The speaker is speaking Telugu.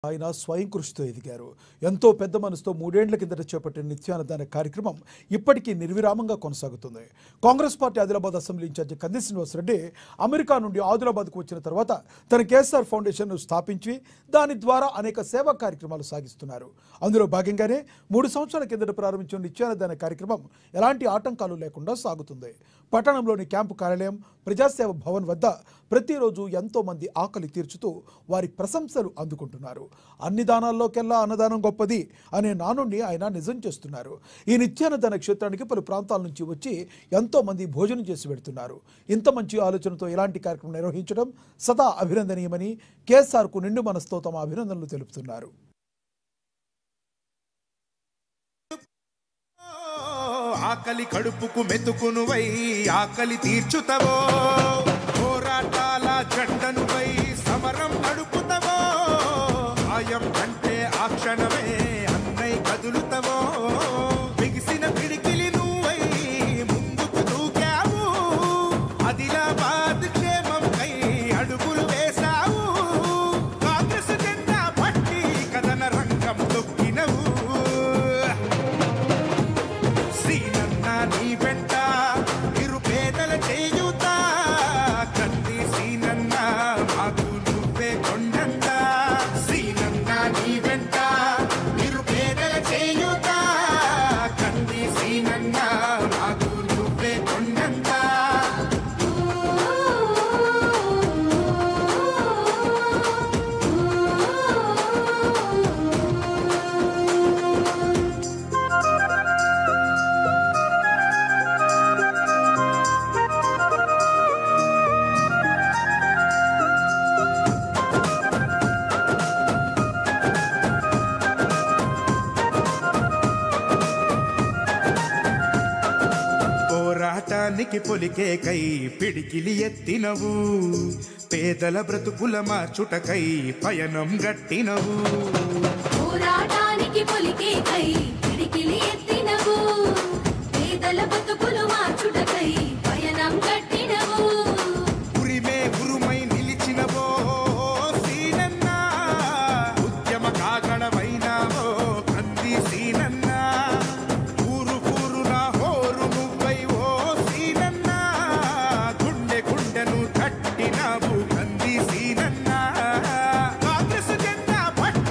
ఆయన స్వయం కృషితో ఎదిగారు. ఎంతో పెద్ద మనసుతో 3 ఏళ్ల కిందట చేపట్టిన నిత్యాన్నదాన కార్యక్రమం ఇప్పటికీ నిర్విరామంగా కొనసాగుతుంది. Congress party Adilabad assembly incharge Kandi Srinivasa Reddy America నుండి ఆదిలాబాద్కు వచ్చిన తర్వాత తన కేఎస్ఆర్ ఫౌండేషన్ను స్థాపించి దాని ద్వారా అనేక సేవా కార్యక్రమాలు సాగిస్తున్నారు. అందులో భాగంగానే 3 సంవత్సరాల కిందట ప్రారంభించిన నిత్యాన్నదాన కార్యక్రమం ఎలాంటి ఆటంకాలు లేకుండా సాగుతుంది. పట్టణంలోని క్యాంపు కార్యాలయం ప్రజాసేవ భవన్ వద్ద ప్రతిరోజు ఎంతో మంది ఆకలి తీర్చుతూ వారి ప్రశంసలు అందుకుంటున్నారు. అన్ని దానాల్లోకెల్లా అన్నదానం గొప్పది అనే నానుడిని ఆయన నిజం చేస్తున్నారు. ఈ నిత్యాన్నదాన క్షేత్రానికి పలు ప్రాంతాల నుంచి వచ్చి ఎంతో మంది భోజనం చేసి వెళ్తున్నారు. ఇంత మంచి ఆలోచనతో ఇలాంటి కార్యక్రమం నిర్వహించడం సదా అభినందనీయమని కేఎస్ఆర్కు నిండు మనసుతో తమ అభినందనలు తెలుపుతున్నారు. ఆకలి కడుపుకు మెతుకునువై ఆకలి తీర్చుతవో, పోరాటాల జెండనువై సమరం నడుపుతవో, ఆయం అంటే ఆ క్షణమే అన్నై కదులుతవో, బిగిసిన పిడికిలి నువ్వై ముందుకు దూకావు, ఆదిలాబాద్ క్షేమంకై అడుగులు వేశావు, కాంగ్రెస్ జెండా పట్టి కథన రంగం తొక్కినవు. నీ వెంట నిరుపేదల చేయుత కంది సీనన్న మాకు నువ్వే కొండంత. సీనన్న నీ వెంట నిరుపేదల చేయుత కంది సీనన్న మాకు నువ్వే కొండంత. పోరాటానికి పొలికే కై పిడికిలి ఎత్తినవు, పేదల బ్రతుకుల మార్చుటకై పయనం గట్టినవు. పోరాటానికి పొలికే కై పిడికిలి ఎత్తినవు, పేదల బ్రతుకులు మార్చుట